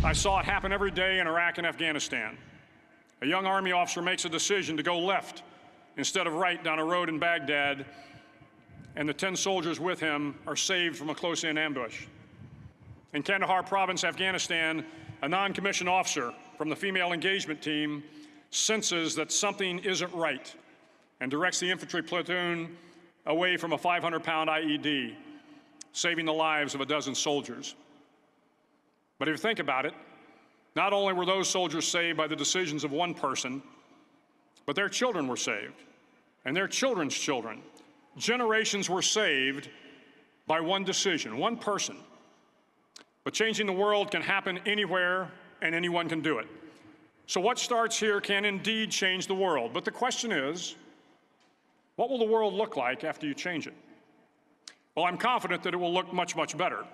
I saw it happen every day in Iraq and Afghanistan. A young Army officer makes a decision to go left instead of right down a road in Baghdad, and the 10 soldiers with him are saved from a close-in ambush. In Kandahar province, Afghanistan, a non-commissioned officer from the female engagement team senses that something isn't right and directs the infantry platoon away from a 500-pound IED, saving the lives of a dozen soldiers. But if you think about it, not only were those soldiers saved by the decisions of one person, but their children were saved, and their children's children. Generations were saved by one decision, one person. But changing the world can happen anywhere, and anyone can do it. So what starts here can indeed change the world. But the question is, what will the world look like after you change it? Well, I'm confident that it will look much, much better.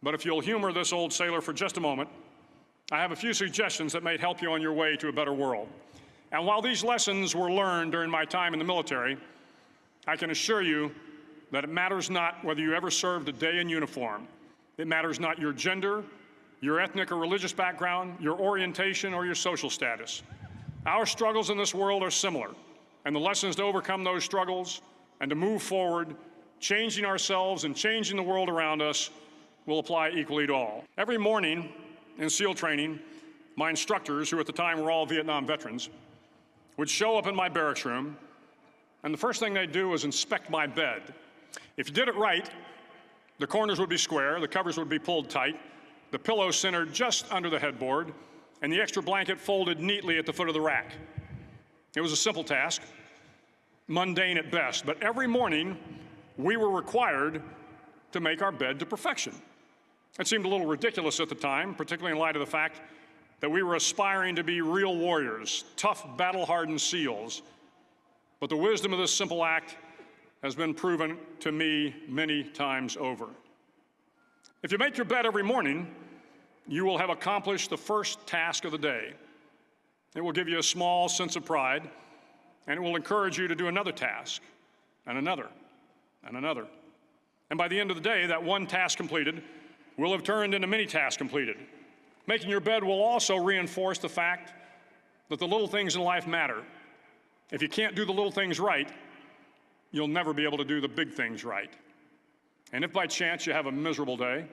But if you'll humor this old sailor for just a moment, I have a few suggestions that may help you on your way to a better world. And while these lessons were learned during my time in the military, I can assure you that it matters not whether you ever served a day in uniform. It matters not your gender, your ethnic or religious background, your orientation, or your social status. Our struggles in this world are similar, and the lessons to overcome those struggles and to move forward, changing ourselves and changing the world around us, will apply equally to all. Every morning in SEAL training, my instructors, who at the time were all Vietnam veterans, would show up in my barracks room, and the first thing they'd do was inspect my bed. If you did it right, the corners would be square, the covers would be pulled tight, the pillow centered just under the headboard, and the extra blanket folded neatly at the foot of the rack. It was a simple task, mundane at best, but every morning we were required to make our bed to perfection. It seemed a little ridiculous at the time, particularly in light of the fact that we were aspiring to be real warriors, tough, battle-hardened SEALs. But the wisdom of this simple act has been proven to me many times over. If you make your bed every morning, you will have accomplished the first task of the day. It will give you a small sense of pride, and it will encourage you to do another task, and another, and another. And by the end of the day, that one task completed will have turned into many tasks completed. Making your bed will also reinforce the fact that the little things in life matter. If you can't do the little things right, you'll never be able to do the big things right. And if by chance you have a miserable day,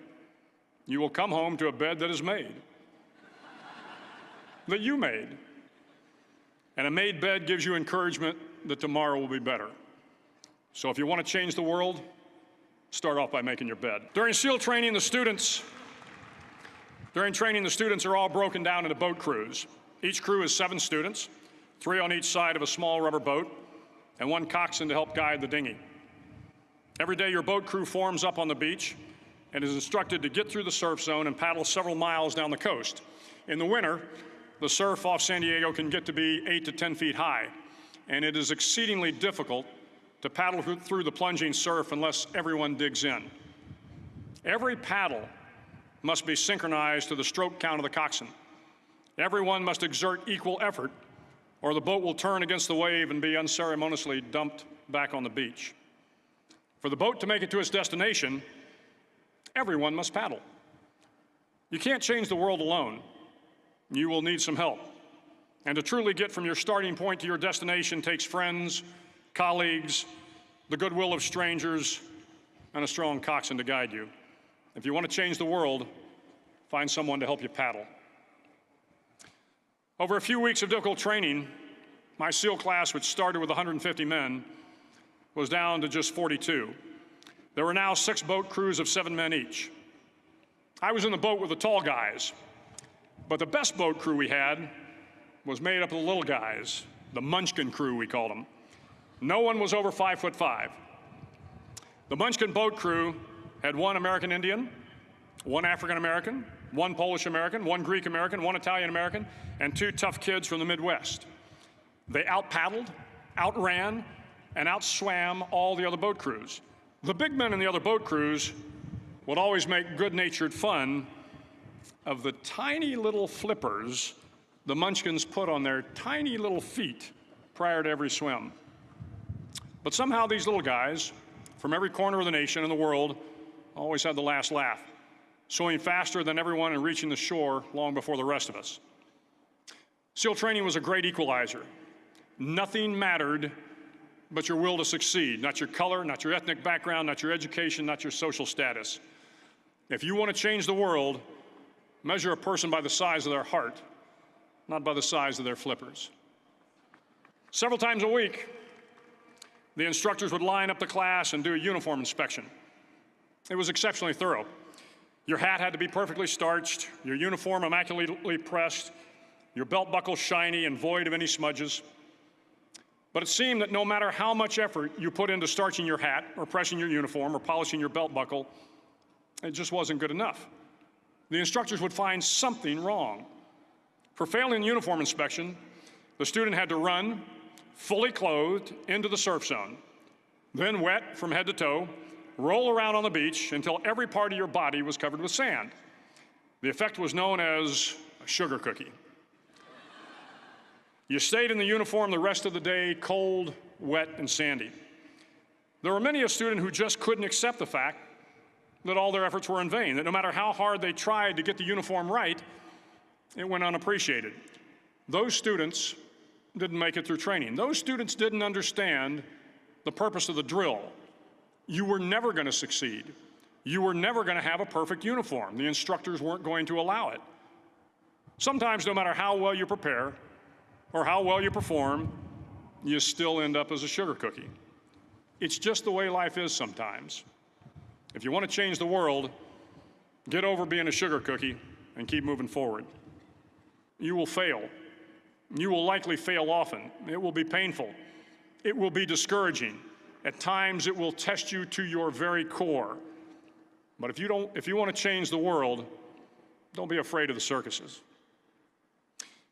you will come home to a bed that is made, that you made. And a made bed gives you encouragement that tomorrow will be better. So if you want to change the world, start off by making your bed. During SEAL training, the students are all broken down into boat crews. Each crew is 7 students, 3 on each side of a small rubber boat, and 1 coxswain to help guide the dinghy. Every day, your boat crew forms up on the beach and is instructed to get through the surf zone and paddle several miles down the coast. In the winter, the surf off San Diego can get to be 8 to 10 feet high, and it is exceedingly difficult to paddle through the plunging surf unless everyone digs in. Every paddle must be synchronized to the stroke count of the coxswain. Everyone must exert equal effort, or the boat will turn against the wave and be unceremoniously dumped back on the beach. For the boat to make it to its destination, everyone must paddle. You can't change the world alone. You will need some help. And to truly get from your starting point to your destination takes friends, colleagues, the goodwill of strangers, and a strong coxswain to guide you. If you want to change the world, find someone to help you paddle. Over a few weeks of difficult training, my SEAL class, which started with 150 men, was down to just 42. There were now 6 boat crews of 7 men each. I was in the boat with the tall guys, but the best boat crew we had was made up of the little guys, the Munchkin crew, we called them. No one was over 5'5". The Munchkin boat crew had 1 American Indian, 1 African American, 1 Polish American, 1 Greek American, 1 Italian American, and 2 tough kids from the Midwest. They out-paddled, outran, and outswam all the other boat crews. The big men in the other boat crews would always make good-natured fun of the tiny little flippers the Munchkins put on their tiny little feet prior to every swim. But somehow these little guys from every corner of the nation and the world always had the last laugh. swimming faster than everyone and reaching the shore long before the rest of us. SEAL training was a great equalizer. Nothing mattered but your will to succeed, not your color, not your ethnic background, not your education, not your social status. If you want to change the world, measure a person by the size of their heart, not by the size of their flippers. Several times a week, the instructors would line up the class and do a uniform inspection. It was exceptionally thorough. Your hat had to be perfectly starched, your uniform immaculately pressed, your belt buckle shiny and void of any smudges. But it seemed that no matter how much effort you put into starching your hat or pressing your uniform or polishing your belt buckle, it just wasn't good enough. The instructors would find something wrong. For failing the uniform inspection, the student had to run, fully clothed, into the surf zone, then wet from head to toe, roll around on the beach until every part of your body was covered with sand. The effect was known as a sugar cookie. You stayed in the uniform the rest of the day, cold, wet, and sandy. There were many a student who just couldn't accept the fact that all their efforts were in vain, that no matter how hard they tried to get the uniform right, it went unappreciated. Those students didn't make it through training. Those students didn't understand the purpose of the drill. You were never going to succeed. You were never going to have a perfect uniform. The instructors weren't going to allow it. Sometimes, no matter how well you prepare or how well you perform, you still end up as a sugar cookie. It's just the way life is sometimes. If you want to change the world, get over being a sugar cookie and keep moving forward. You will fail. You will likely fail often. It will be painful. It will be discouraging. At times, it will test you to your very core. But if you want to change the world, don't be afraid of the circuses.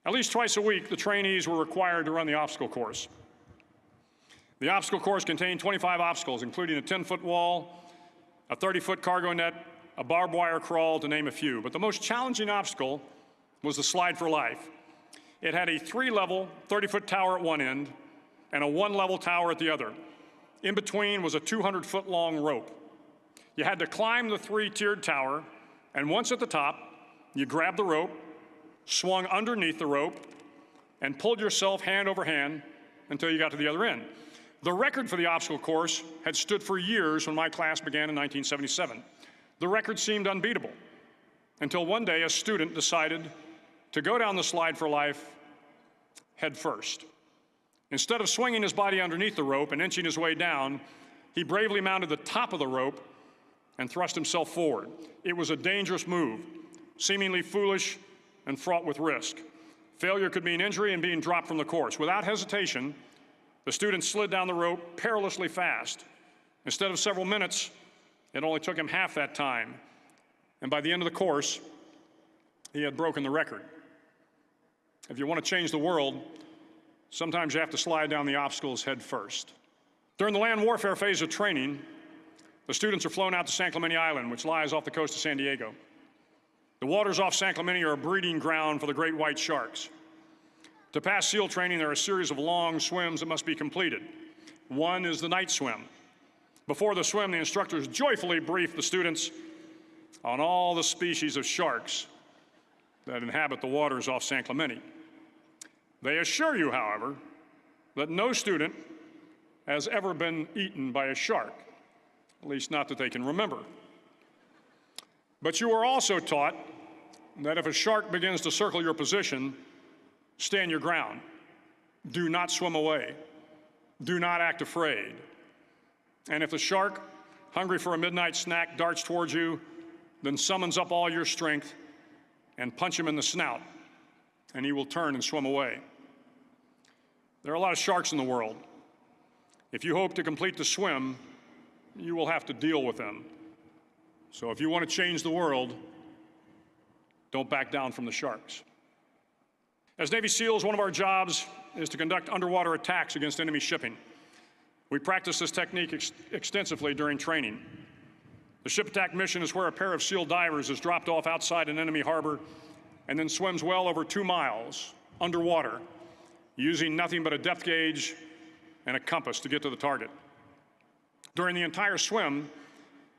At least twice a week, the trainees were required to run the obstacle course. The obstacle course contained 25 obstacles, including a 10-foot wall, a 30-foot cargo net, a barbed wire crawl, to name a few. But the most challenging obstacle was the Slide for Life. It had a 3-level, 30-foot tower at one end and a 1-level tower at the other. In between was a 200-foot-long rope. You had to climb the 3-tiered tower, and once at the top, you grabbed the rope, swung underneath the rope, and pulled yourself hand over hand until you got to the other end. The record for the obstacle course had stood for years when my class began in 1977. The record seemed unbeatable until one day a student decided to go down the Slide for Life head first. Instead of swinging his body underneath the rope and inching his way down, he bravely mounted the top of the rope and thrust himself forward. It was a dangerous move, seemingly foolish and fraught with risk. Failure could mean injury and being dropped from the course. Without hesitation, the student slid down the rope perilously fast. Instead of several minutes, it only took him half that time. And by the end of the course, he had broken the record. If you want to change the world, sometimes you have to slide down the obstacles head first. During the land warfare phase of training, the students are flown out to San Clemente Island, which lies off the coast of San Diego. The waters off San Clemente are a breeding ground for the great white sharks. To pass SEAL training, there are a series of long swims that must be completed. One is the night swim. Before the swim, the instructors joyfully brief the students on all the species of sharks that inhabit the waters off San Clemente. They assure you, however, that no student has ever been eaten by a shark, at least not that they can remember. But you are also taught that if a shark begins to circle your position, stand your ground. Do not swim away. Do not act afraid. And if the shark, hungry for a midnight snack, darts towards you, then summons up all your strength and punch him in the snout, and he will turn and swim away. There are a lot of sharks in the world. If you hope to complete the swim, you will have to deal with them. So if you want to change the world, don't back down from the sharks. As Navy SEALs, one of our jobs is to conduct underwater attacks against enemy shipping. We practice this technique extensively during training. The ship attack mission is where a pair of SEAL divers is dropped off outside an enemy harbor and then swims well over 2 miles underwater, using nothing but a depth gauge and a compass to get to the target. During the entire swim,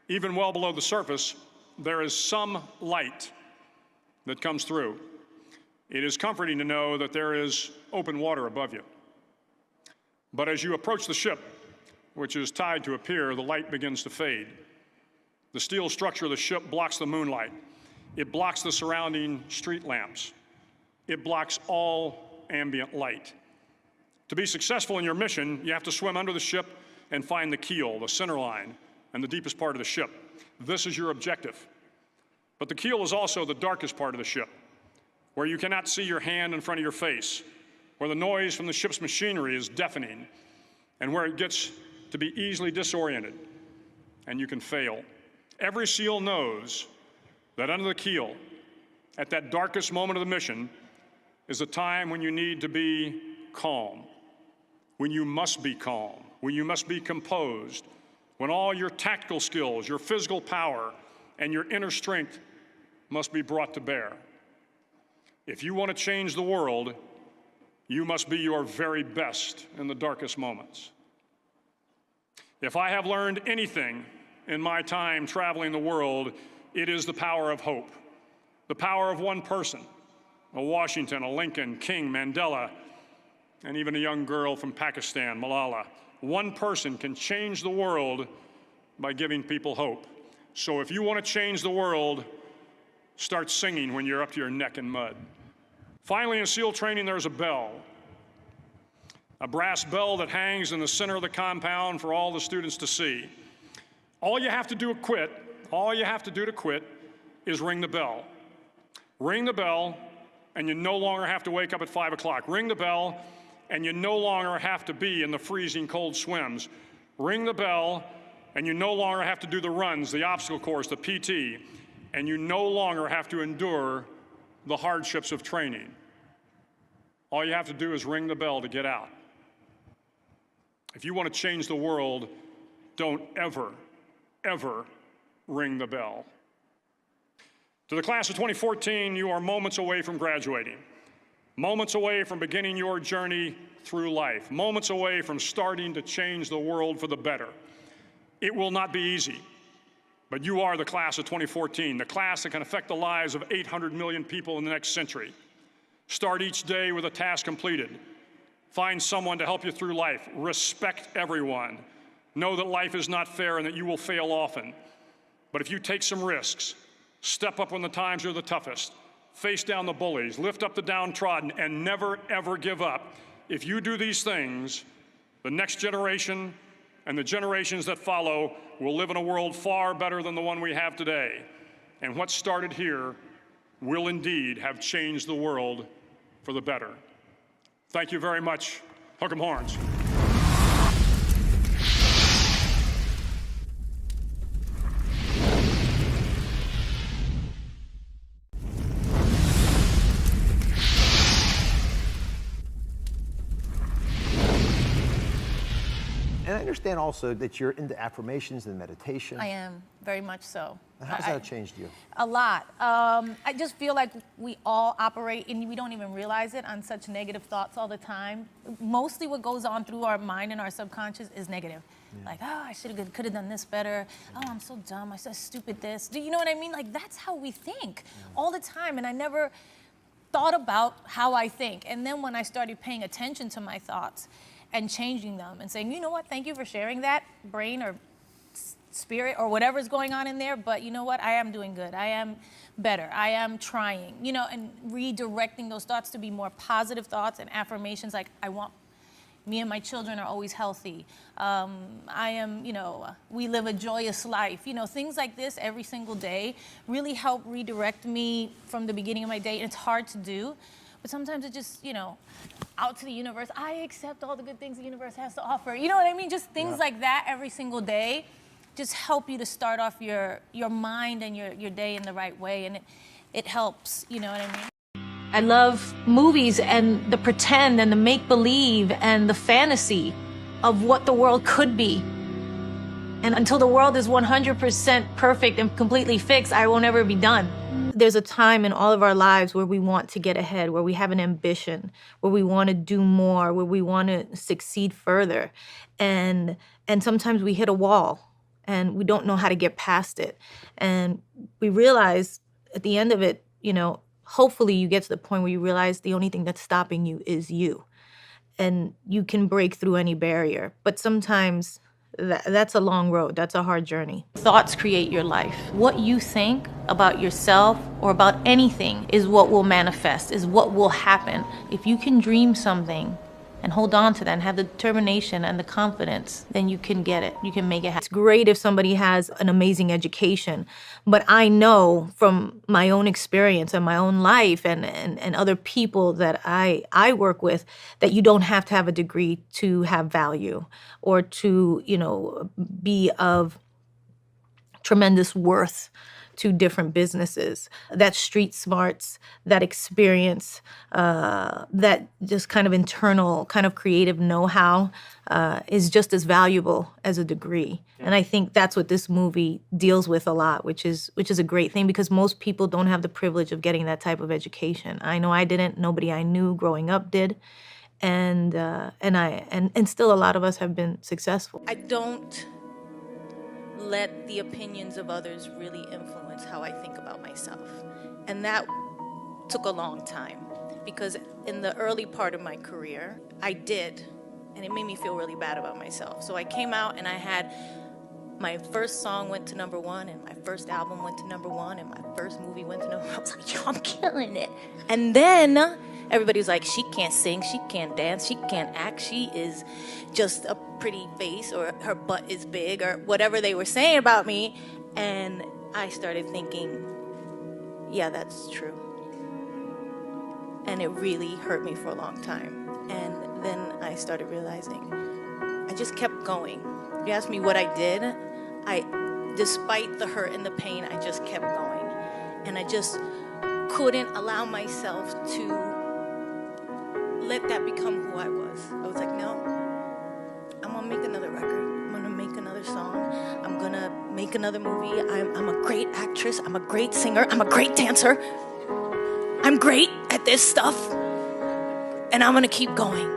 even well below the surface, there is some light that comes through. It is comforting to know that there is open water above you. But as you approach the ship, which is tied to a pier, the light begins to fade. The steel structure of the ship blocks the moonlight. It blocks the surrounding street lamps. It blocks all ambient light. To be successful in your mission, you have to swim under the ship and find the keel, the center line, and the deepest part of the ship. This is your objective. But the keel is also the darkest part of the ship, where you cannot see your hand in front of your face, where the noise from the ship's machinery is deafening, and where it gets to be easily disoriented, and you can fail. Every SEAL knows that under the keel, at that darkest moment of the mission, is a time when you need to be calm, when you must be calm, when you must be composed, when all your tactical skills, your physical power, and your inner strength must be brought to bear. If you want to change the world, you must be your very best in the darkest moments. If I have learned anything in my time traveling the world, it is the power of hope, the power of one person, a Washington, a Lincoln, King, Mandela, and even a young girl from Pakistan, Malala. One person can change the world by giving people hope. So if you want to change the world, start singing when you're up to your neck in mud. Finally, in SEAL training, there's a bell. A brass bell that hangs in the center of the compound for all the students to see. All you have to do to quit is ring the bell. Ring the bell, and you no longer have to wake up at 5 o'clock. Ring the bell, and you no longer have to be in the freezing cold swims. Ring the bell, and you no longer have to do the runs, the obstacle course, the PT, and you no longer have to endure the hardships of training. All you have to do is ring the bell to get out. If you want to change the world, don't ever, ever ring the bell. To the class of 2014, you are moments away from graduating, moments away from beginning your journey through life, moments away from starting to change the world for the better. It will not be easy, but you are the class of 2014, the class that can affect the lives of 800 million people in the next century. Start each day with a task completed. Find someone to help you through life. Respect everyone. Know that life is not fair and that you will fail often. But if you take some risks, step up when the times are the toughest, face down the bullies, lift up the downtrodden, and never, ever give up. If you do these things, the next generation and the generations that follow will live in a world far better than the one we have today. And what started here will indeed have changed the world for the better. Thank you very much. Hook 'em horns. And I understand also that you're into affirmations and meditation. I am, very much so. How has that changed you? A lot. I just feel like we all operate, and we don't even realize it, on such negative thoughts all the time. Mostly what goes on through our mind and our subconscious is negative. Yeah. Like, oh, I could have done this better. Oh, I'm so dumb, I said stupid this. Do you know what I mean? Like, that's how we think all the time, and I never thought about how I think. And then when I started paying attention to my thoughts and changing them and saying, you know what, thank you for sharing that, brain or spirit or whatever's going on in there, but you know what, I am doing good, I am better, I am trying, you know, and redirecting those thoughts to be more positive thoughts and affirmations like, me and my children are always healthy, we live a joyous life, you know, things like this every single day really help redirect me from the beginning of my day, and it's hard to do. But sometimes it just, you know, out to the universe, I accept all the good things the universe has to offer. You know what I mean? Just things like that every single day just help you to start off your mind and your day in the right way. And it helps, you know what I mean? I love movies and the pretend and the make-believe and the fantasy of what the world could be. And until the world is 100% perfect and completely fixed, I will never be done. There's a time in all of our lives where we want to get ahead, where we have an ambition, where we want to do more, where we want to succeed further. And sometimes we hit a wall and we don't know how to get past it. And we realize at the end of it, hopefully you get to the point where you realize the only thing that's stopping you is you. And you can break through any barrier. But sometimes that's a long road. That's a hard journey. Thoughts create your life. What you think about yourself or about anything is what will manifest, is what will happen. If you can dream something and hold on to that and have the determination and the confidence, then you can get it. You can make it happen. It's great if somebody has an amazing education, but I know from my own experience and my own life and other people that I work with that you don't have to have a degree to have value or to, be of tremendous worth to different businesses. That street smarts, that experience, that just kind of internal, kind of creative know-how is just as valuable as a degree. And I think that's what this movie deals with a lot, which is a great thing because most people don't have the privilege of getting that type of education. I know I didn't. Nobody I knew growing up did. And still a lot of us have been successful. I don't let the opinions of others really influence how I think about myself. And that took a long time because in the early part of my career, I did, and it made me feel really bad about myself. So I came out and I had my first song went to #1 and my first album went to #1 and my first movie went to #1. I was like, yo, I'm killing it. And then everybody was like, she can't sing, she can't dance, she can't act, she is just a pretty face, or her butt is big, or whatever they were saying about me. And I started thinking, yeah, that's true. And it really hurt me for a long time. And then I started realizing, I just kept going. If you ask me what I did, despite the hurt and the pain, I just kept going. And I just couldn't allow myself to let that become who I was. I was like, no, I'm gonna make another record. I'm gonna make another song. I'm gonna make another movie. I'm a great actress. I'm a great singer. I'm a great dancer. I'm great at this stuff. And I'm gonna keep going.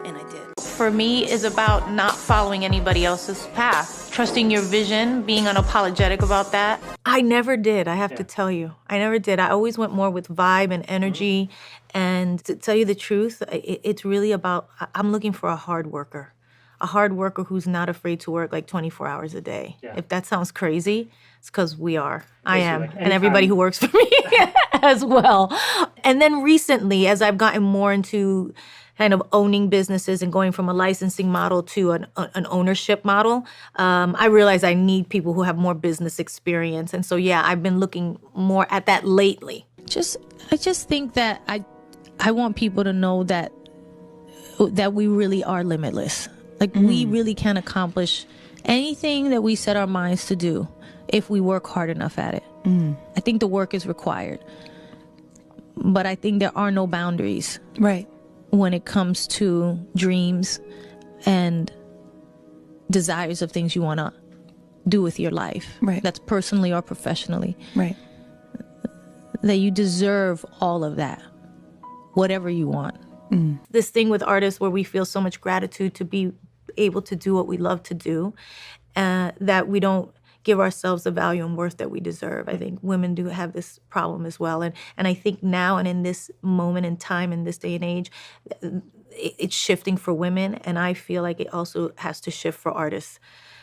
And I did. For me, is about not following anybody else's path. Trusting your vision, being unapologetic about that. I never did, I have to tell you. I never did. I always went more with vibe and energy. And to tell you the truth, it's really about, I'm looking for a hard worker who's not afraid to work like 24 hours a day. Yeah. If that sounds crazy, it's because we are. I am. Like and everybody who works for me as well. And then recently, as I've gotten more into kind of owning businesses and going from a licensing model to an ownership model, I realized I need people who have more business experience. And so, yeah, I've been looking more at that lately. I just think that I want people to know that we really are limitless. Like we really can accomplish anything that we set our minds to do if we work hard enough at it. I think the work is required, but I think there are no boundaries. Right. When it comes to dreams and desires of things you want to do with your life. Right. That's personally or professionally. Right. That you deserve all of that, whatever you want. This thing with artists where we feel so much gratitude to be able to do what we love to do, that we don't give ourselves the value and worth that we deserve. I think women do have this problem as well. And I think now and in this moment in time, in this day and age, it's shifting for women. And I feel like it also has to shift for artists.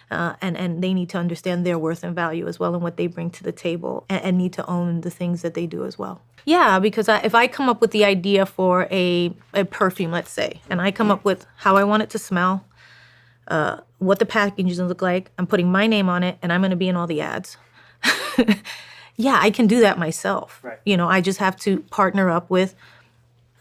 And they need to understand their worth and value as well and what they bring to the table and need to own the things that they do as well. Yeah, because if I come up with the idea for a perfume, let's say, and I come up with how I want it to smell, what the packaging look like, I'm putting my name on it, and I'm going to be in all the ads. Yeah, I can do that myself. Right. I just have to partner up with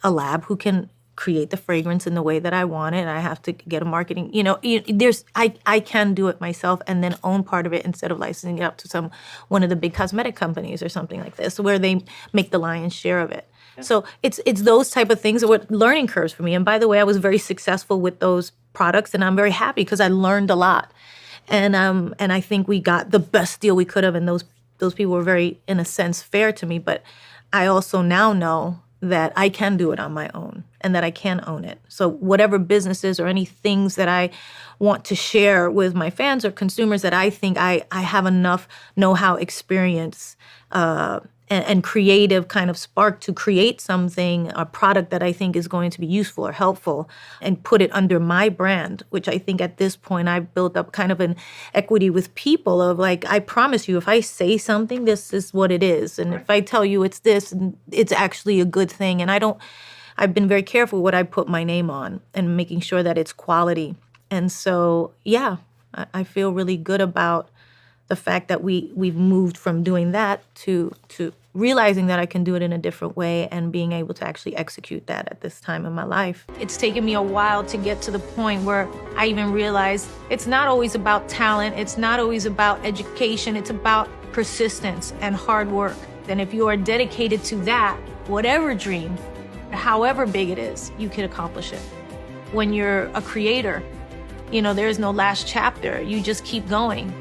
a lab who can create the fragrance in the way that I want it. I have to get a marketing, I can do it myself and then own part of it instead of licensing it up to one of the big cosmetic companies or something like this, where they make the lion's share of it. Yeah. So it's those type of things that were learning curves for me. And by the way, I was very successful with those products, and I'm very happy because I learned a lot. And I think we got the best deal we could have, and those people were very, in a sense, fair to me. But I also now know that I can do it on my own. and that I can own it. So whatever businesses or any things that I want to share with my fans or consumers that I think I have enough know-how, experience, and creative kind of spark to create something, a product that I think is going to be useful or helpful, and put it under my brand, which I think at this point I've built up kind of an equity with people of like, I promise you, if I say something, this is what it is. And if I tell you it's this, it's actually a good thing. And I've been very careful what I put my name on and making sure that it's quality. And so, yeah, I feel really good about the fact that we've moved from doing that to realizing that I can do it in a different way and being able to actually execute that at this time in my life. It's taken me a while to get to the point where I even realized it's not always about talent. It's not always about education. It's about persistence and hard work. And if you are dedicated to that, whatever dream, however big it is, you can accomplish it. When you're a creator, there is no last chapter. You just keep going.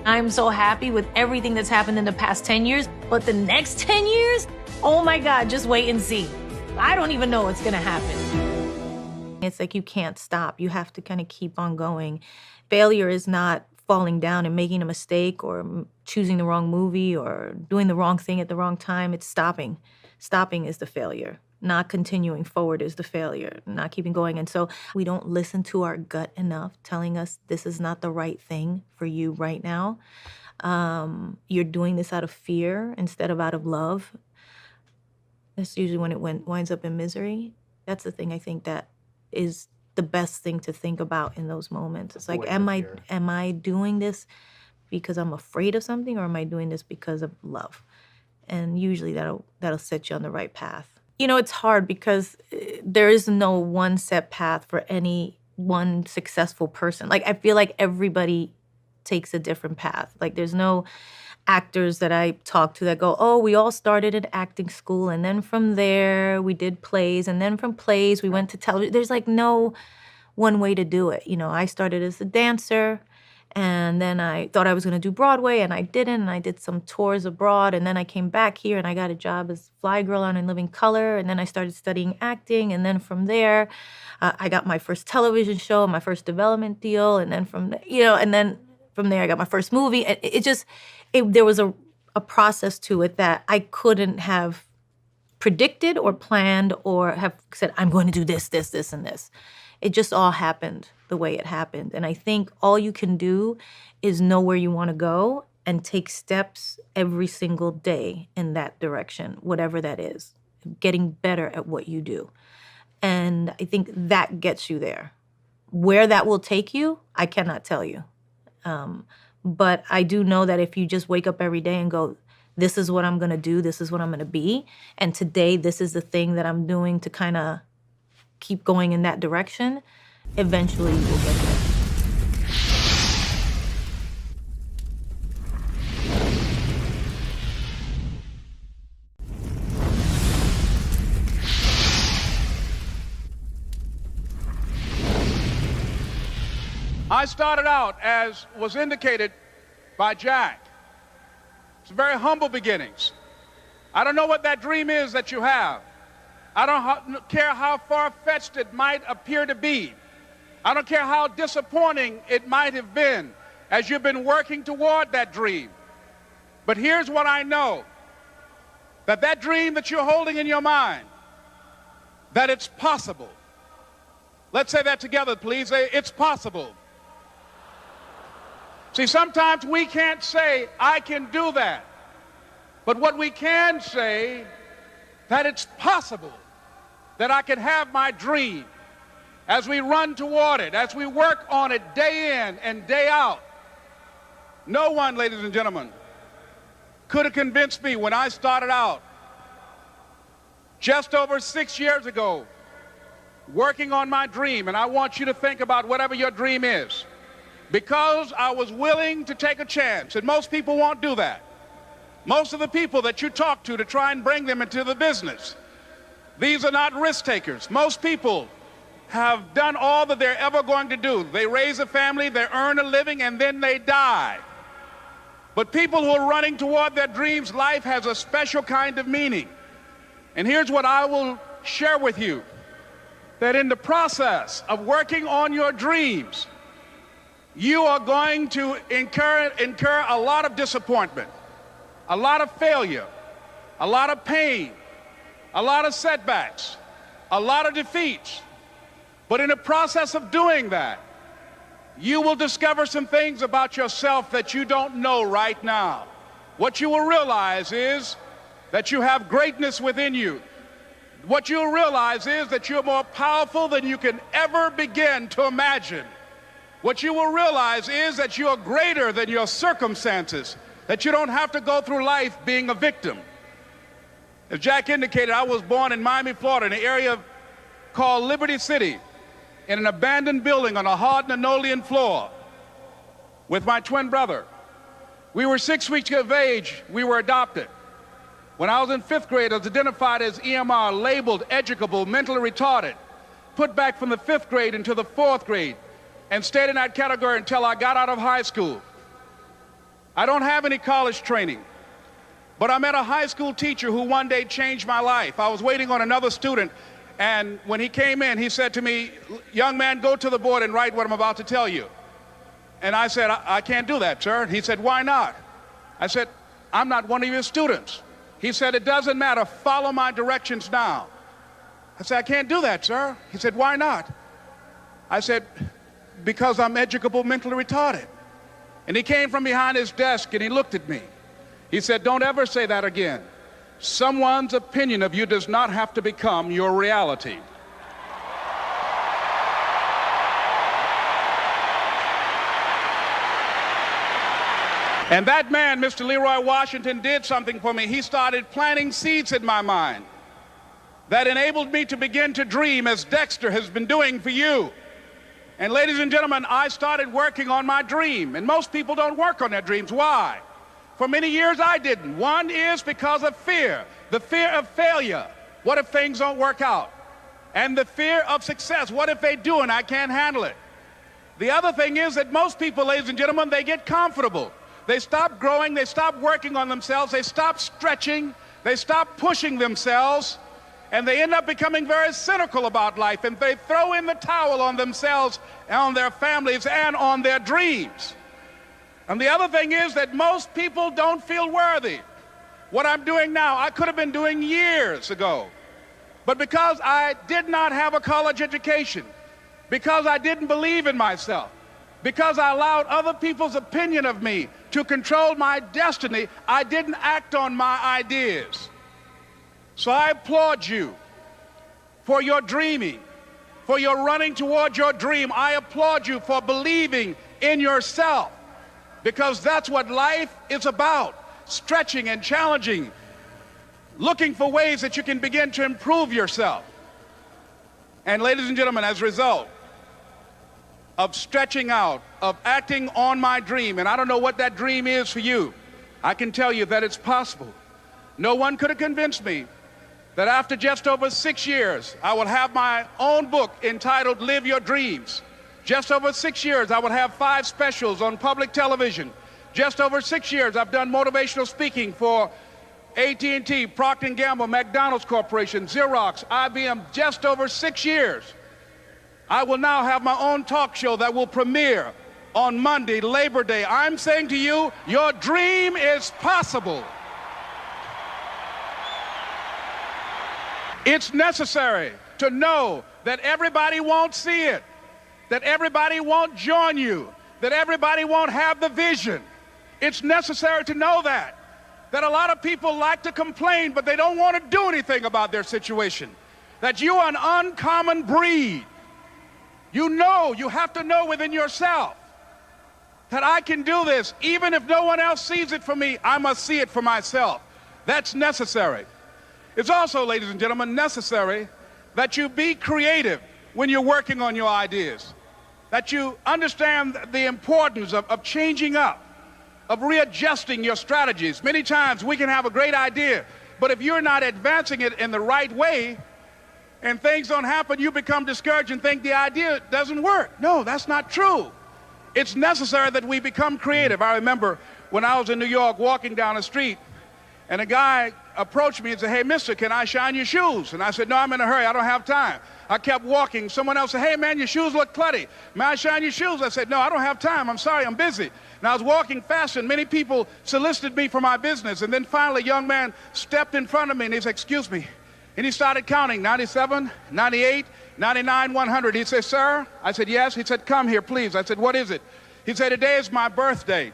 I'm so happy with everything that's happened in the past 10 years, but the next 10 years, oh my God, just wait and see. I don't even know what's gonna happen. It's like you can't stop. You have to kind of keep on going. Failure is not falling down and making a mistake or choosing the wrong movie or doing the wrong thing at the wrong time. It's stopping. Stopping is the failure. Not continuing forward is the failure, not keeping going. And so we don't listen to our gut enough telling us this is not the right thing for you right now. You're doing this out of fear instead of out of love. That's usually when it winds up in misery. That's the thing I think that is the best thing to think about in those moments. It's like, am I doing this because I'm afraid of something, or am I doing this because of love? And usually that'll set you on the right path. It's hard because there is no one set path for any one successful person. Like, I feel like everybody takes a different path. Like, there's no actors that I talk to that go, oh, we all started at acting school, and then from there we did plays, and then from plays we went to television. There's like no one way to do it. I started as a dancer, and then I thought I was going to do Broadway, and I didn't, and I did some tours abroad, and then I came back here, and I got a job as fly girl on In Living Color, and then I started studying acting, and then from there, I got my first television show, my first development deal, and then from there I got my first movie. There was a process to it that I couldn't have predicted or planned or have said, I'm going to do this, this, this, and this. It just all happened the way it happened. And I think all you can do is know where you want to go and take steps every single day in that direction, whatever that is, getting better at what you do. And I think that gets you there. Where that will take you, I cannot tell you. But I do know that if you just wake up every day and go, this is what I'm going to do, this is what I'm going to be, and today this is the thing that I'm doing to kind of keep going in that direction, eventually you will get there. I started out, as was indicated by Jack. It's very humble beginnings. I don't know what that dream is that you have. I don't care how far-fetched it might appear to be. I don't care how disappointing it might have been as you've been working toward that dream. But here's what I know, that dream that you're holding in your mind, that it's possible. Let's say that together, please. Say, it's possible. See, sometimes we can't say, I can do that. But what we can say, that it's possible that I can have my dream as we run toward it, as we work on it day in and day out. No one, ladies and gentlemen, could have convinced me when I started out just over 6 years ago working on my dream, and I want you to think about whatever your dream is, because I was willing to take a chance, and most people won't do that. Most of the people that you talk to try and bring them into the business, these are not risk takers. Most people have done all that they're ever going to do. They raise a family, they earn a living, and then they die. But people who are running toward their dreams, life has a special kind of meaning. And here's what I will share with you. that in the process of working on your dreams, you are going to incur a lot of disappointment, a lot of failure, a lot of pain, a lot of setbacks, a lot of defeats. But in the process of doing that, you will discover some things about yourself that you don't know right now. What you will realize is that you have greatness within you. What you'll realize is that you're more powerful than you can ever begin to imagine. What you will realize is that you are greater than your circumstances, that you don't have to go through life being a victim. As Jack indicated, I was born in Miami, Florida, in an area called Liberty City, in an abandoned building on a hard linoleum floor with my twin brother. We were 6 weeks of age. We were adopted. When I was in 5th grade, I was identified as EMR, labeled educable, mentally retarded, put back from the 5th grade into the 4th grade, and stayed in that category until I got out of high school. I don't have any college training, but I met a high school teacher who one day changed my life. I was waiting on another student, and when he came in, he said to me, "Young man, go to the board and write what I'm about to tell you." And I said, I can't do that, sir. He said, "Why not?" I said, "I'm not one of your students." He said, "It doesn't matter. Follow my directions now." I said, "I can't do that, sir." He said, "Why not?" I said, "Because I'm educable, mentally retarded." And he came from behind his desk and he looked at me. He said, "Don't ever say that again. Someone's opinion of you does not have to become your reality." And that man, Mr. Leroy Washington, did something for me. He started planting seeds in my mind that enabled me to begin to dream, as Dexter has been doing for you. And ladies and gentlemen, I started working on my dream. And most people don't work on their dreams. Why? For many years I didn't. One is because of fear. The fear of failure. What if things don't work out? And the fear of success. What if they do and I can't handle it? The other thing is that most people, ladies and gentlemen, they get comfortable. They stop growing, they stop working on themselves, they stop stretching, they stop pushing themselves, and they end up becoming very cynical about life, and they throw in the towel on themselves and on their families and on their dreams. And the other thing is that most people don't feel worthy. What I'm doing now, I could have been doing years ago. But because I did not have a college education, because I didn't believe in myself, because I allowed other people's opinion of me to control my destiny, I didn't act on my ideas. So I applaud you for your dreaming, for your running toward your dream. I applaud you for believing in yourself, because that's what life is about, stretching and challenging, looking for ways that you can begin to improve yourself. And ladies and gentlemen, as a result of stretching out, of acting on my dream, and I don't know what that dream is for you, I can tell you that it's possible. No one could have convinced me that after just over 6 years, I would have my own book entitled Live Your Dreams. Just over 6 years, I would have 5 specials on public television. Just over 6 years, I've done motivational speaking for AT&T, Procter & Gamble, McDonald's Corporation, Xerox, IBM. Just over 6 years. I will now have my own talk show that will premiere on Monday, Labor Day. I'm saying to you, your dream is possible. It's necessary to know that everybody won't see it, that everybody won't join you, that everybody won't have the vision. It's necessary to know that a lot of people like to complain, but they don't want to do anything about their situation, that you are an uncommon breed. You know, you have to know within yourself that I can do this. Even if no one else sees it for me, I must see it for myself. That's necessary. It's also, ladies and gentlemen, necessary that you be creative when you're working on your ideas, that you understand the importance of changing up, of readjusting your strategies. Many times we can have a great idea, but if you're not advancing it in the right way and things don't happen, you become discouraged and think the idea doesn't work. No, that's not true. It's necessary that we become creative. I remember when I was in New York walking down the street, And a guy approached me and said, "Hey, mister, can I shine your shoes?" And I said, "No, I'm in a hurry. I don't have time." I kept walking. Someone else said, "Hey, man, your shoes look clutty. May I shine your shoes?" I said, "No, I don't have time. I'm sorry, I'm busy." And I was walking faster, and many people solicited me for my business. And then finally, a young man stepped in front of me, and he said, "Excuse me." And he started counting, 97, 98, 99, 100. He said, "Sir?" I said, "Yes." He said, "Come here, please." I said, "What is it?" He said, "Today is my birthday.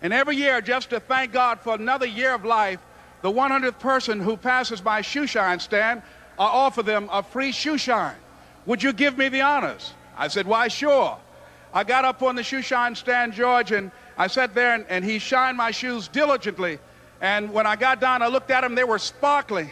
And every year, just to thank God for another year of life, the 100th person who passes my shoe shine stand, I offer them a free shoe shine. Would you give me the honors?" I said, "Why, sure." I got up on the shoe shine stand, George, and I sat there, and he shined my shoes diligently. And when I got down, I looked at them, they were sparkling.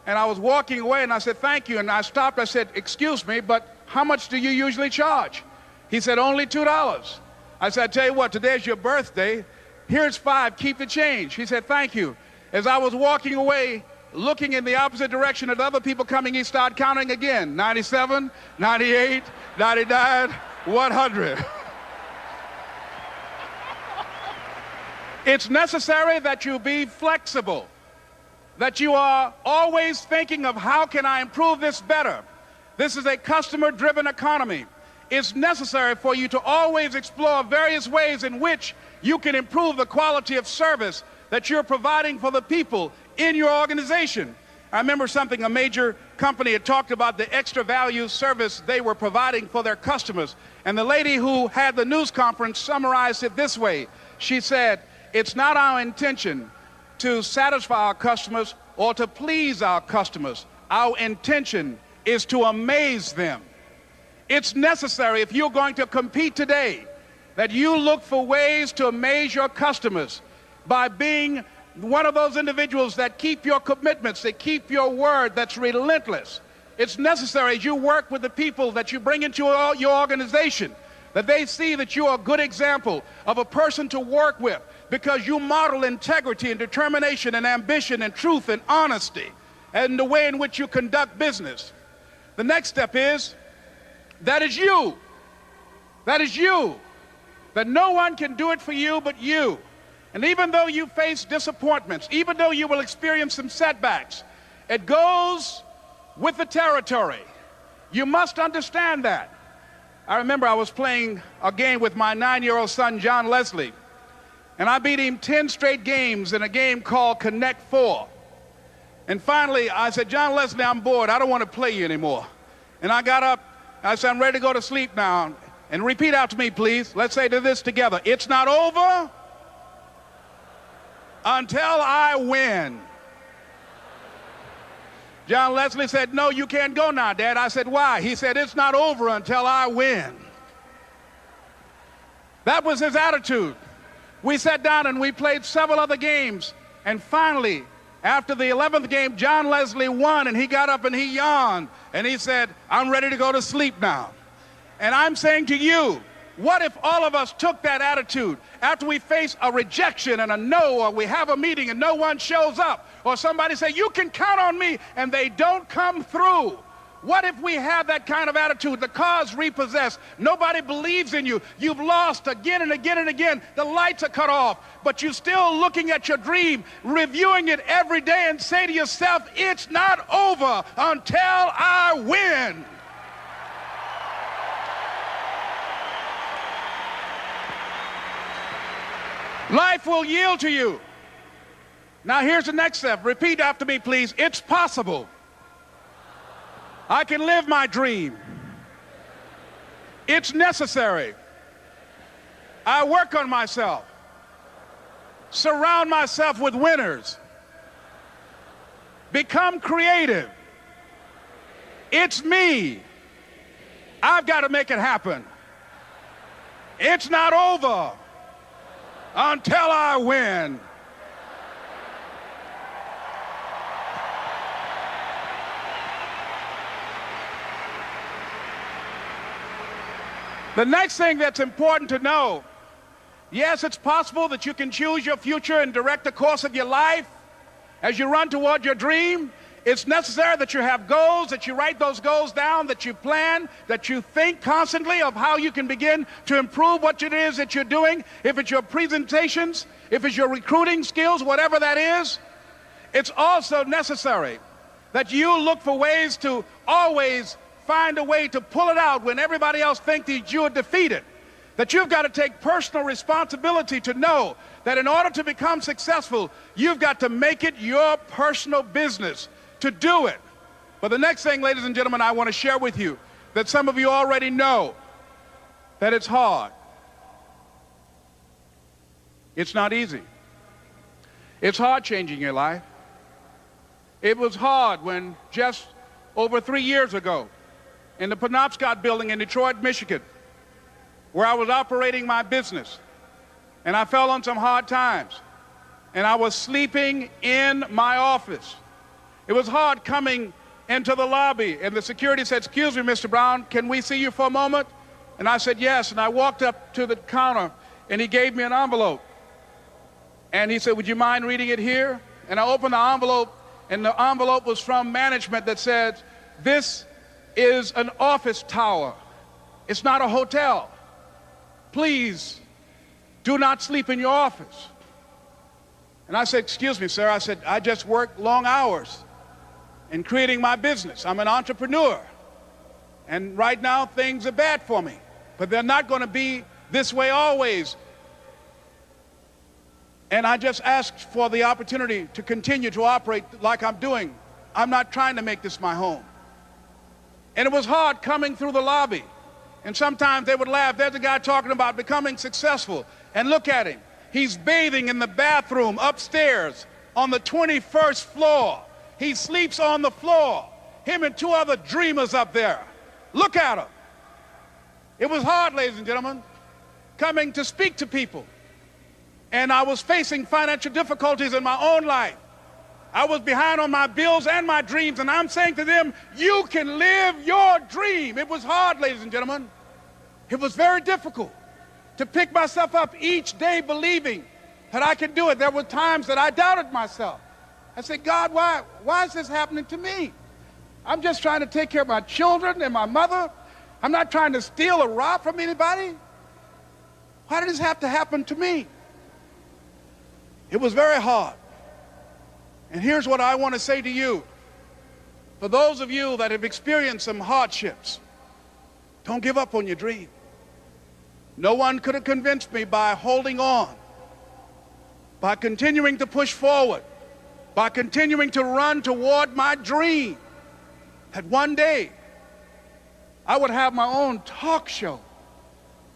And I was walking away, and I said, "Thank you." And I stopped, I said, "Excuse me, but how much do you usually charge?" He said, "Only $2. I said, "I tell you what, today's your birthday. Here's $5, keep the change." He said, "Thank you." As I was walking away, looking in the opposite direction at other people coming, he started counting again. 97, 98, 99, 100. It's necessary that you be flexible, that you are always thinking of how can I improve this better. This is a customer-driven economy. It's necessary for you to always explore various ways in which you can improve the quality of service that you're providing for the people in your organization. I remember something, a major company had talked about the extra value service they were providing for their customers. And the lady who had the news conference summarized it this way. She said, "It's not our intention to satisfy our customers or to please our customers. Our intention is to amaze them." It's necessary, if you're going to compete today, that you look for ways to amaze your customers by being one of those individuals that keep your commitments, that keep your word, that's relentless. It's necessary as you work with the people that you bring into your organization, that they see that you are a good example of a person to work with because you model integrity and determination and ambition and truth and honesty and the way in which you conduct business. The next step is, that is you. That is you. That no one can do it for you but you. And even though you face disappointments, even though you will experience some setbacks, it goes with the territory. You must understand that. I remember I was playing a game with my 9-year-old son, John Leslie, and I beat him 10 straight games in a game called Connect Four. And finally, I said, "John Leslie, I'm bored. I don't want to play you anymore." And I got up, I said, "I'm ready to go to sleep now." And repeat out to me, please. Let's say this together. "It's not over until I win." John Leslie said, "No, you can't go now, Dad." I said, "Why?" He said, "It's not over until I win." That was his attitude. We sat down and we played several other games. And finally, after the 11th game, John Leslie won, and he got up and he yawned. And he said, "I'm ready to go to sleep now." And I'm saying to you, what if all of us took that attitude after we face a rejection and a no, or we have a meeting and no one shows up, or somebody say, "You can count on me," and they don't come through? What if we have that kind of attitude? The car's repossessed. Nobody believes in you. You've lost again and again and again. The lights are cut off, but you're still looking at your dream, reviewing it every day, and say to yourself, "It's not over until I win." Life will yield to you. Now here's the next step. Repeat after me, please. It's possible. I can live my dream. It's necessary. I work on myself. Surround myself with winners. Become creative. It's me. I've got to make it happen. It's not over until I win. The next thing that's important to know, yes, it's possible that you can choose your future and direct the course of your life as you run toward your dream. It's necessary that you have goals, that you write those goals down, that you plan, that you think constantly of how you can begin to improve what it is that you're doing. If it's your presentations, if it's your recruiting skills, whatever that is, It's also necessary that you look for ways to always find a way to pull it out when everybody else thinks that you are defeated. That you've got to take personal responsibility to know that in order to become successful, you've got to make it your personal business to do it. But the next thing, ladies and gentlemen, I want to share with you that some of you already know that it's hard. It's not easy. It's hard changing your life. It was hard when just over 3 years ago in the Penobscot building in Detroit, Michigan, where I was operating my business, and I fell on some hard times, and I was sleeping in my office. It was hard coming into the lobby, and the security said, "Excuse me, Mr. Brown, can we see you for a moment?" And I said, "Yes," and I walked up to the counter, and he gave me an envelope. And he said, "Would you mind reading it here?" And I opened the envelope, and the envelope was from management that said, "This is an office tower. It's not a hotel. Please do not sleep in your office." And I said, "Excuse me, sir." I said, "I just work long hours in creating my business. I'm an entrepreneur. And right now things are bad for me, but they're not going to be this way always. And I just asked for the opportunity to continue to operate like I'm doing. I'm not trying to make this my home." And it was hard coming through the lobby. And sometimes they would laugh. There's a guy talking about becoming successful. And look at him. He's bathing in the bathroom upstairs on the 21st floor. He sleeps on the floor. Him and 2 other dreamers up there. Look at him. It was hard, ladies and gentlemen, coming to speak to people. And I was facing financial difficulties in my own life. I was behind on my bills and my dreams, and I'm saying to them, you can live your dream. It was hard, ladies and gentlemen. It was very difficult to pick myself up each day believing that I could do it. There were times that I doubted myself. I said, "God, why is this happening to me? I'm just trying to take care of my children and my mother. I'm not trying to steal or rob from anybody. Why did this have to happen to me?" It was very hard. And here's what I want to say to you. For those of you that have experienced some hardships, don't give up on your dream. No one could have convinced me by holding on, by continuing to push forward, by continuing to run toward my dream, that one day I would have my own talk show.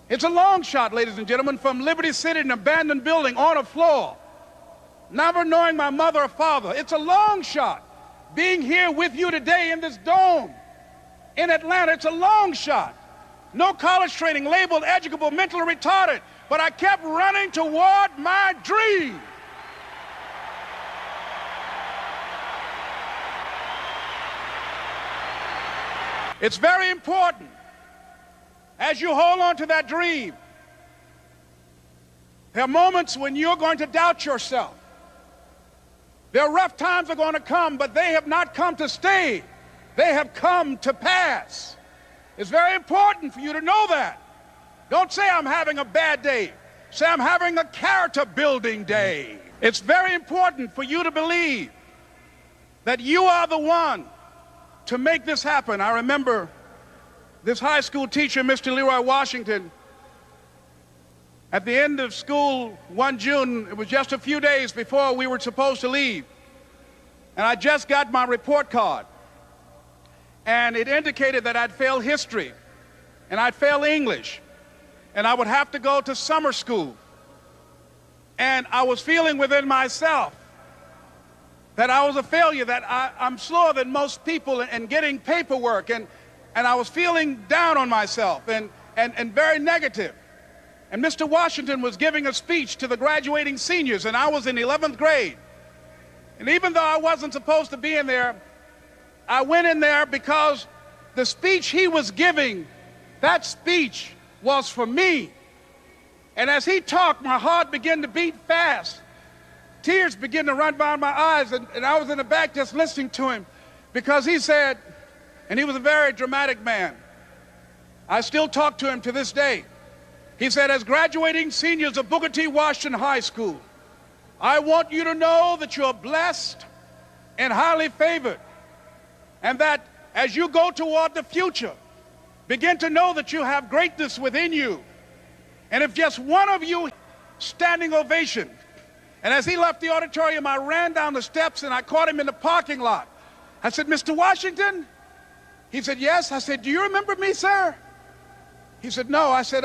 It's a long shot, ladies and gentlemen, from Liberty City, an abandoned building on a floor, never knowing my mother or father. It's a long shot. Being here with you today in this dome in Atlanta, it's a long shot. No college training, labeled educable, mentally retarded, but I kept running toward my dream. It's very important as you hold on to that dream. There are moments when you're going to doubt yourself. There are rough times that are going to come, but they have not come to stay. They have come to pass. It's very important for you to know that. Don't say I'm having a bad day. Say I'm having a character building day. It's very important for you to believe that you are the one to make this happen. I remember this high school teacher, Mr. Leroy Washington, at the end of school one June, it was just a few days before we were supposed to leave, and I just got my report card, and it indicated that I'd failed history, and I'd failed English, and I would have to go to summer school. And I was feeling within myself that I was a failure, that I'm slower than most people in getting paperwork, and I was feeling down on myself and very negative. And Mr. Washington was giving a speech to the graduating seniors, and I was in 11th grade. And even though I wasn't supposed to be in there, I went in there because the speech he was giving, that speech was for me. And as he talked, my heart began to beat fast. Tears began to run down my eyes, and I was in the back just listening to him because he said, and he was a very dramatic man. I still talk to him to this day. He said, "As graduating seniors of Booker T. Washington High School, I want you to know that you're blessed and highly favored. And that as you go toward the future, begin to know that you have greatness within you. And if just one of you standing ovation. And as he left the auditorium, I ran down the steps and I caught him in the parking lot. I said, Mr. Washington? He said, yes. I said, do you remember me, sir? He said, no. I said,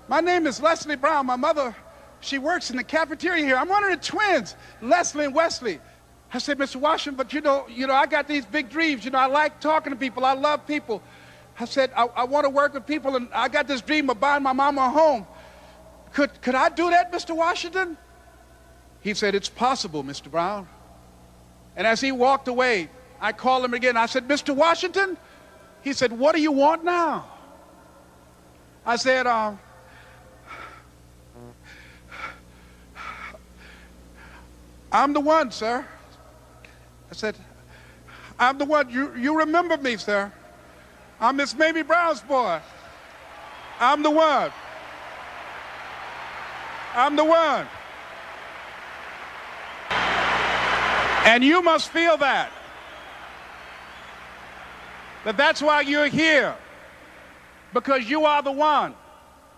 my name is Leslie Brown. My mother, she works in the cafeteria here. I'm one of the twins, Leslie and Wesley. I said, Mr. Washington, but you know, I got these big dreams. I like talking to people. I love people. I said, I want to work with people, and I got this dream of buying my mama a home. Could I do that, Mr. Washington? He said, it's possible, Mr. Brown. And as he walked away, I called him again. I said, Mr. Washington? He said, what do you want now? I said, I'm the one, sir. I said, I'm the one. You remember me, sir. I'm Miss Mamie Brown's boy. I'm the one. I'm the one. And you must feel that. That's why you're here. Because you are the one.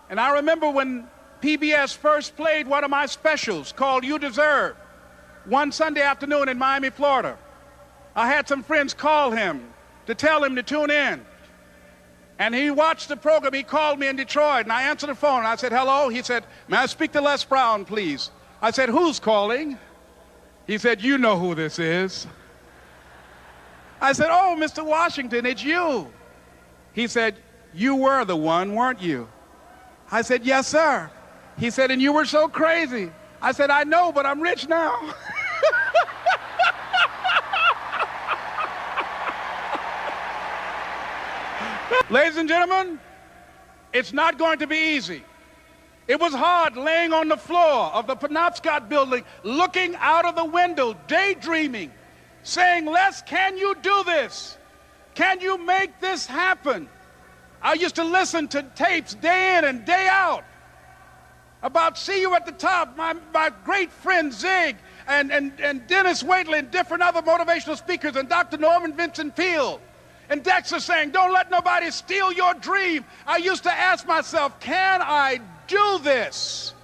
And I remember when PBS first played one of my specials called You Deserve, one Sunday afternoon in Miami, Florida. I had some friends call him to tell him to tune in. And he watched the program. He called me in Detroit, and I answered the phone. I said, hello. He said, may I speak to Les Brown, please? I said, who's calling? He said, you know who this is. I said, oh, Mr. Washington, it's you. He said, you were the one, weren't you? I said, yes, sir. He said, and you were so crazy. I said, I know, but I'm rich now. Ladies and gentlemen, it's not going to be easy. It was hard laying on the floor of the Penobscot building, looking out of the window, daydreaming, saying, Les, can you do this? Can you make this happen? I used to listen to tapes day in and day out about See You at the Top, my great friend Zig and Dennis Waitley and different other motivational speakers and Dr. Norman Vincent Peale. And Dexter saying, don't let nobody steal your dream. I used to ask myself, can I do this?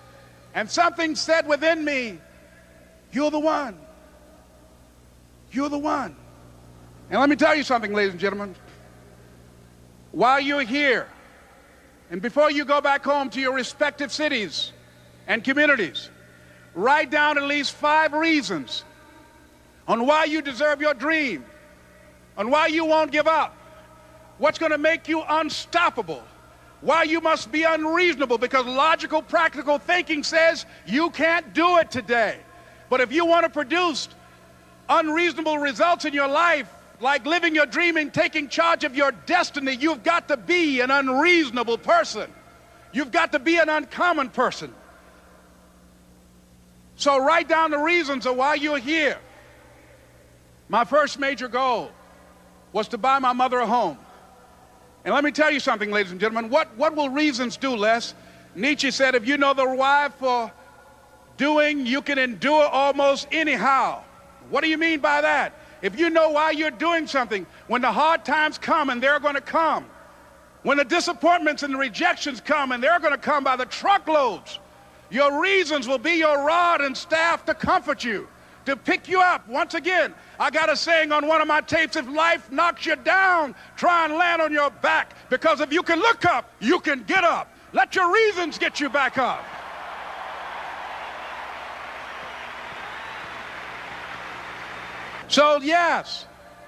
And something said within me, you're the one. You're the one. And let me tell you something, ladies and gentlemen. While you're here, and before you go back home to your respective cities and communities, write down at least 5 reasons on why you deserve your dream, on why you won't give up, what's going to make you unstoppable, why you must be unreasonable, because logical, practical thinking says you can't do it today. But if you want to produce unreasonable results in your life, like living your dream and taking charge of your destiny, you've got to be an unreasonable person. You've got to be an uncommon person. So write down the reasons of why you're here. My first major goal was to buy my mother a home. And let me tell you something, ladies and gentlemen. What will reasons do, Les? Nietzsche said, if you know the why for doing, you can endure almost anyhow. What do you mean by that? If you know why you're doing something, when the hard times come, and they're going to come, when the disappointments and the rejections come, and they're going to come by the truckloads, your reasons will be your rod and staff to comfort you, to pick you up. Once again, I got a saying on one of my tapes, if life knocks you down, try and land on your back, because if you can look up, you can get up. Let your reasons get you back up. So yes,